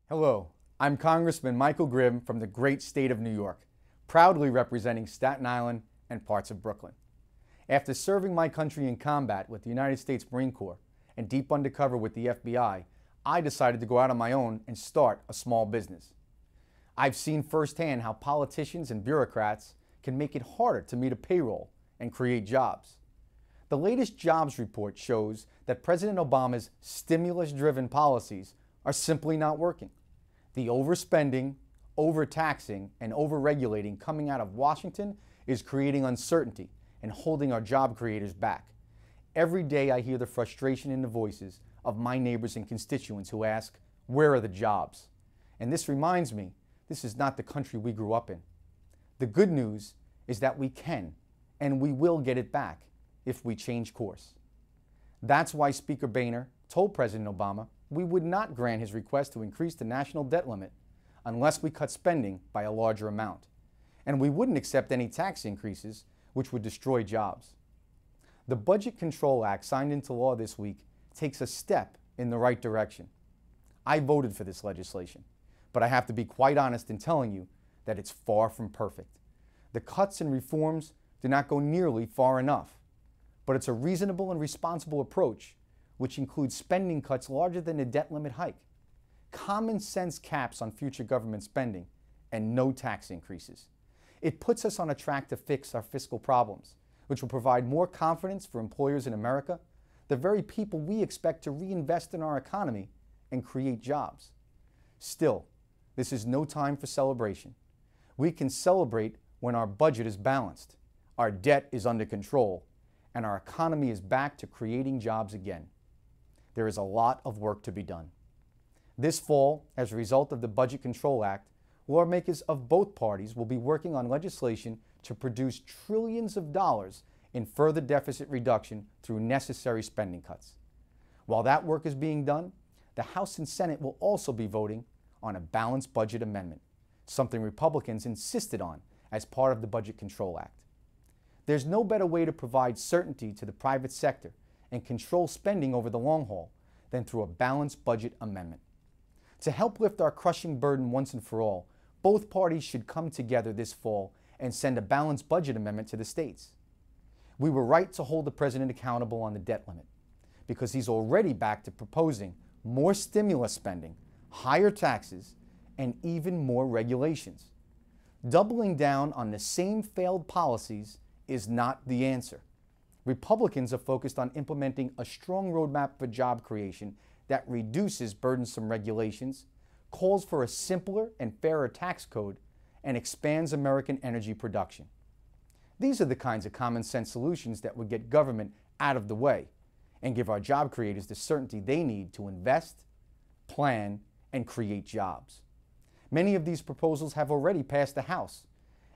Hello, I'm Congressman Michael Grimm from the great state of New York, proudly representing Staten Island and parts of Brooklyn. After serving my country in combat with the United States Marine Corps and deep undercover with the FBI, I decided to go out on my own and start a small business. I've seen firsthand how politicians and bureaucrats can make it harder to meet a payroll and create jobs. The latest jobs report shows that President Obama's stimulus-driven policies are simply not working. The overspending, overtaxing, and overregulating coming out of Washington is creating uncertainty and holding our job creators back. Every day I hear the frustration in the voices of my neighbors and constituents who ask, where are the jobs? And this reminds me, this is not the country we grew up in. The good news is that we can and we will get it back if we change course. That's why Speaker Boehner told President Obama we would not grant his request to increase the national debt limit unless we cut spending by a larger amount. And we wouldn't accept any tax increases which would destroy jobs. The Budget Control Act signed into law this week takes a step in the right direction. I voted for this legislation, but I have to be quite honest in telling you that it's far from perfect. The cuts and reforms do not go nearly far enough, but it's a reasonable and responsible approach which includes spending cuts larger than the debt limit hike, common sense caps on future government spending, and no tax increases. It puts us on a track to fix our fiscal problems, which will provide more confidence for employers in America, the very people we expect to reinvest in our economy and create jobs. Still, this is no time for celebration. We can celebrate when our budget is balanced, our debt is under control, and our economy is back to creating jobs again. There is a lot of work to be done. This fall, as a result of the Budget Control Act, lawmakers of both parties will be working on legislation to produce trillions of dollars in further deficit reduction through necessary spending cuts. While that work is being done, the House and Senate will also be voting on a balanced budget amendment, something Republicans insisted on as part of the Budget Control Act. There's no better way to provide certainty to the private sector and control spending over the long haul than through a balanced budget amendment. To help lift our crushing burden once and for all, both parties should come together this fall and send a balanced budget amendment to the states. We were right to hold the president accountable on the debt limit because he's already back to proposing more stimulus spending, higher taxes, and even more regulations. Doubling down on the same failed policies is not the answer. Republicans are focused on implementing a strong roadmap for job creation that reduces burdensome regulations, calls for a simpler and fairer tax code, and expands American energy production. These are the kinds of common sense solutions that would get government out of the way and give our job creators the certainty they need to invest, plan, and create jobs. Many of these proposals have already passed the House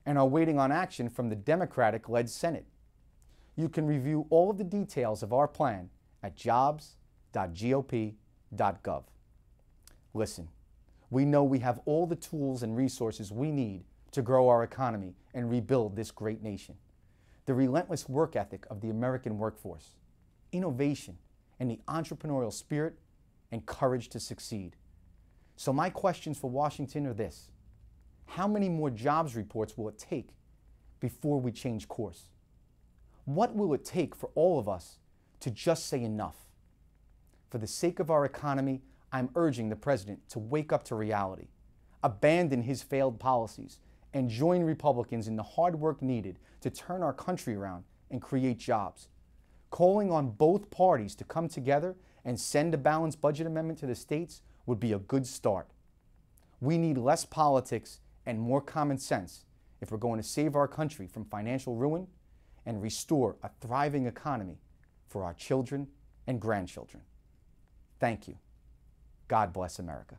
and are waiting on action from the Democratic-led Senate. You can review all of the details of our plan at jobs.gop.gov. Listen, we know we have all the tools and resources we need to grow our economy and rebuild this great nation. The relentless work ethic of the American workforce, innovation, and the entrepreneurial spirit and courage to succeed. So my questions for Washington are this: how many more jobs reports will it take before we change course? What will it take for all of us to just say enough? For the sake of our economy, I'm urging the president to wake up to reality, abandon his failed policies, and join Republicans in the hard work needed to turn our country around and create jobs. Calling on both parties to come together and send a balanced budget amendment to the states would be a good start. We need less politics and more common sense if we're going to save our country from financial ruin and restore a thriving economy for our children and grandchildren. Thank you. God bless America.